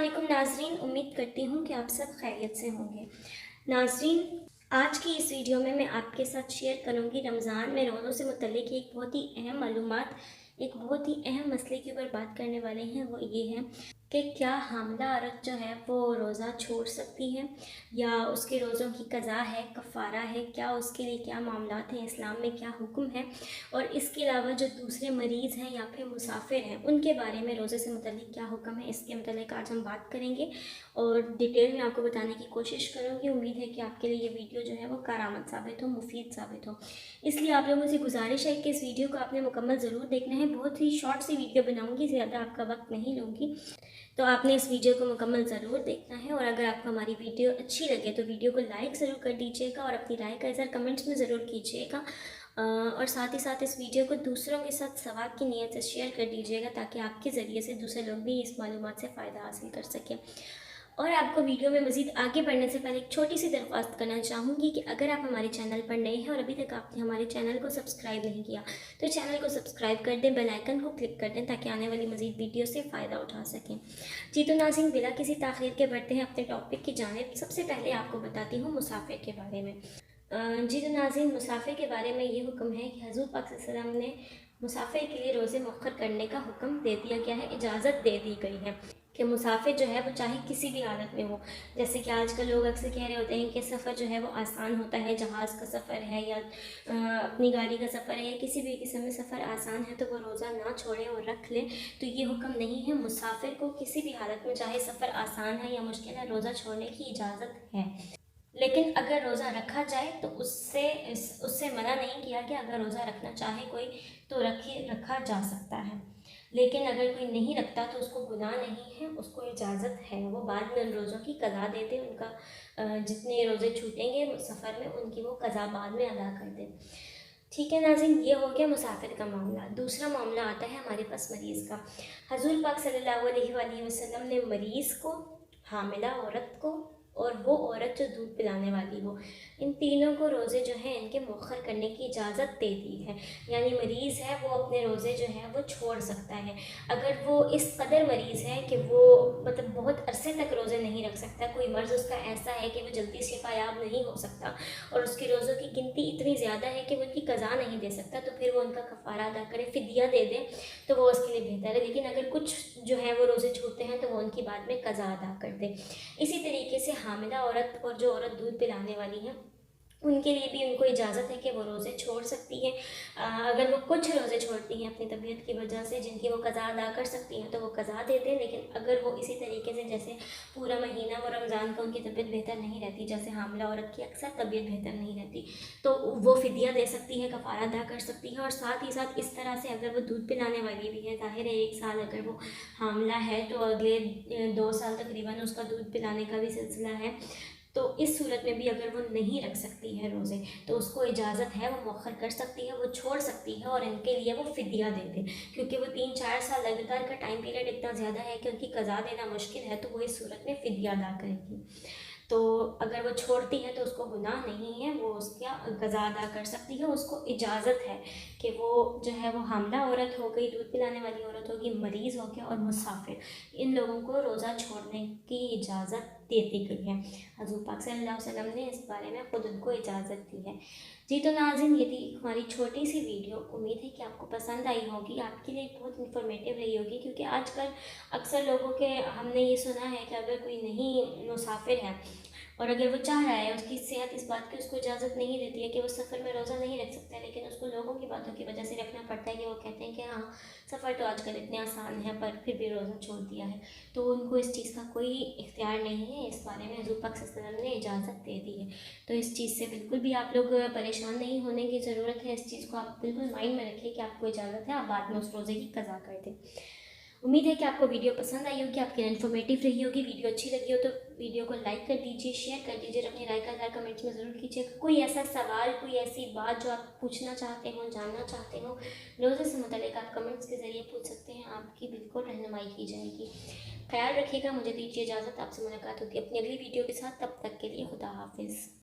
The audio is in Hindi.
वालेकुम नाज़रीन, उम्मीद करती हूँ कि आप सब खैरियत से होंगे। नाज़रीन, आज की इस वीडियो में मैं आपके साथ शेयर करूँगी रमज़ान में रोज़ों से मुतल्लिक़ एक बहुत ही अहम मालूमात, एक बहुत ही अहम मसले के ऊपर बात करने वाले हैं। वो ये है कि क्या हामिला औरत जो है वो रोज़ा छोड़ सकती है या उसके रोज़ों की क़ज़ा है, कफ़ारा है, क्या उसके लिए क्या मामलात हैं, इस्लाम में क्या हुक्म है। और इसके अलावा जो दूसरे मरीज़ हैं या फिर मुसाफिर हैं उनके बारे में रोज़े से मुतल्लिक़ क्या हुक्म है, इसके मुतल्लिक़ आज हम बात करेंगे और डिटेल में आपको बताने की कोशिश करूँगी। उम्मीद है कि आपके लिए ये वीडियो जो है वो कारआमद साबित हो, मुफीद साबित हो। इसलिए आप लोगों से गुजारिश है कि इस वीडियो को आपने मुकम्मल ज़रूर देखना है। बहुत ही शॉर्ट सी वीडियो बनाऊँगी, ज़्यादा आपका वक्त नहीं लूँगी, तो आपने इस वीडियो को मुकम्मल ज़रूर देखना है। और अगर आपको हमारी वीडियो अच्छी लगे तो वीडियो को लाइक ज़रूर कर दीजिएगा और अपनी राय का इज़हार कमेंट्स में ज़रूर कीजिएगा। और साथ ही साथ इस वीडियो को दूसरों के साथ सवाब की नीयत से शेयर कर दीजिएगा ताकि आपके ज़रिए से दूसरे लोग भी इस मालूमात से फ़ायदा हासिल कर सकें। और आपको वीडियो में मज़ीद आगे बढ़ने से पहले एक छोटी सी दरख्वास्त करना चाहूँगी कि अगर आप हमारे चैनल पर नए हैं और अभी तक आपने हमारे चैनल को सब्सक्राइब नहीं किया तो चैनल को सब्सक्राइब कर दें, बेल आइकन को क्लिक कर दें ताकि आने वाली मज़ीद वीडियो से फ़ायदा उठा सकें। जी तो नाज़रीन, बिला किसी ताख़ीर के बढ़ते हैं अपने टॉपिक की जानिब। सबसे पहले आपको बताती हूँ मुसाफिर के बारे में। जी तो नाज़रीन, मुसाफिर के बारे में ये हुक्म है कि हज़ूर पाक सल्लल्लाहु अलैहि वसल्लम ने मुसाफिर के लिए रोज़े मुअख्खर करने का हुक्म दे दिया गया है, इजाज़त दे दी गई है कि मुसाफिर जो है वो चाहे किसी भी हालत में हो। जैसे कि आजकल लोग अक्सर कह रहे होते हैं कि सफ़र जो है वो आसान होता है, जहाज़ का सफ़र है या अपनी गाड़ी का सफ़र है या किसी भी किस्म में सफ़र आसान है तो वो रोज़ा ना छोड़ें और रख लें। तो ये हुक्म नहीं है, मुसाफिर को किसी भी हालत में चाहे सफ़र आसान है या मुश्किल है रोज़ा छोड़ने की इजाज़त है। लेकिन अगर रोज़ा रखा जाए तो उससे मना नहीं किया कि अगर रोज़ा रखना चाहे कोई तो रखा जा सकता है। लेकिन अगर कोई नहीं रखता तो उसको गुनाह नहीं है, उसको इजाज़त है, वो बाद में उन रोज़ों की क़ज़ा दे दे। उनका जितने रोज़े छूटेंगे सफ़र में उनकी वो क़ज़ा बाद में अदा कर दे। ठीक है नाज़रीन, ये हो गया मुसाफिर का मामला। दूसरा मामला आता है हमारे पास मरीज़ का। हज़ूर पाक सल्लल्लाहु अलैहि वसल्लम ने मरीज़ को, हामिला औरत को और वो औरत जो दूध पिलाने वाली हो, इन तीनों को रोज़े जो हैं इनके मुअख्खर करने की इजाज़त दे दी है। यानी मरीज़ है वो अपने रोज़े जो हैं वो छोड़ सकता है। अगर वो इस कदर मरीज़ है कि वो मतलब बहुत अरसे तक रोज़े नहीं रख सकता, कोई मर्ज़ उसका ऐसा है कि वो जल्दी शिफायाब नहीं हो सकता और उसके रोज़ों की गिनती इतनी ज़्यादा है कि वो उनकी क़ज़ा नहीं दे सकता, तो फिर वो उनका कफ़ारा अदा करे, फ़िदिया दे दे, तो वो उसके लिए बेहतर है। लेकिन अगर कुछ जो है वो रोज़े छूटते हैं तो वो उनकी बाद में क़ज़ा अदा कर दे। इसी तरीके से हामिला औरत और जो औरत दूध पिलाने वाली है उनके लिए भी उनको इजाज़त है कि वो रोज़े छोड़ सकती हैं। अगर वो कुछ रोज़े छोड़ती हैं अपनी तबीयत की वजह से जिनकी वो क़ज़ा अदा कर सकती हैं तो वो क़ज़ा दे दें। लेकिन अगर वो इसी तरीके से जैसे पूरा महीना वो रमज़ान का उनकी तबीयत बेहतर नहीं रहती, जैसे हामिला औरत की अक्सर तबीयत बेहतर नहीं रहती, तो वो फ़िदिया दे सकती है, कफ़ारा अदा कर सकती है। और साथ ही साथ इस तरह से अगर वो दूध पिलाने वाली भी है, ज़ाहिर है 1 साल अगर वो हामिला है तो अगले 2 साल तकरीबन उसका दूध पिलाने का भी सिलसिला है। तो इस सूरत में भी अगर वो नहीं रख सकती है रोज़े तो उसको इजाज़त है, वो मुअख्खर कर सकती है, वो छोड़ सकती है और इनके लिए वो फ़िदिया दे दे। क्योंकि वो 3-4 साल लगातार का टाइम पीरियड इतना ज़्यादा है कि उनकी क़ज़ा देना मुश्किल है, तो वो इस सूरत में फ़िदिया अदा करेगी। तो अगर वो छोड़ती है तो उसको गुनाह नहीं है, वो उसका क़ज़ा अदा कर सकती है। उसको इजाज़त है कि वो जो है वो हामिला औरत हो गई, दूध पिलाने वाली औरत होगी, मरीज़ हो गया और मुसाफिर, इन लोगों को रोज़ा छोड़ने की इजाज़त दे दी गई है। हज़ूर पाक सल्लल्लाहु अलैहि वसल्लम ने इस बारे में ख़ुद उनको इजाज़त दी है। जी तो नाज़रीन, ये थी हमारी छोटी सी वीडियो। उम्मीद है कि आपको पसंद आई होगी, आपके लिए बहुत इन्फॉर्मेटिव रही होगी। क्योंकि आजकल अक्सर लोगों के हमने ये सुना है कि अगर कोई नहीं मुसाफिर है और अगर वो चाह रहा है, उसकी सेहत इस बात की उसको इजाज़त नहीं देती है कि वो सफ़र में रोज़ा नहीं रख सकता है, लेकिन उसको लोगों की बातों की वजह से रखना पड़ता है कि वो कहते हैं कि हाँ सफ़र तो आजकल इतने आसान है पर फिर भी रोज़ा छोड़ दिया है, तो उनको इस चीज़ का कोई इख्तियार नहीं है। इस बारे में हज़ूर पाक सल्लल्लाहु अलैहि वसल्लम ने इजाज़त दे दी है। तो इस चीज़ से बिल्कुल भी आप लोग परेशान नहीं होने की ज़रूरत है। इस चीज़ को आप बिल्कुल माइंड में रखिए कि आपको इजाज़त है, आप बाद में उस रोज़े की क़ज़ा कर दें। उम्मीद है कि आपको वीडियो पसंद आई होगी, आपके लिए इन्फॉर्मेटिव रही होगी। वीडियो अच्छी लगी हो तो वीडियो को लाइक कर दीजिए, शेयर कर दीजिए, अपनी राय का इज़हार कमेंट्स में ज़रूर कीजिएगा। कोई ऐसा सवाल, कोई ऐसी बात जो आप पूछना चाहते हो, जानना चाहते हो रोज़े से मुतल्लिक़, आप कमेंट्स के ज़रिए पूछ सकते हैं, आपकी बिल्कुल रहनुमाई की जाएगी। ख्याल रखिएगा, मुझे दीजिए इजाज़त, आपसे मुलाकात होगी अपनी अगली वीडियो के साथ। तब तक के लिए खुदा हाफ़िज़।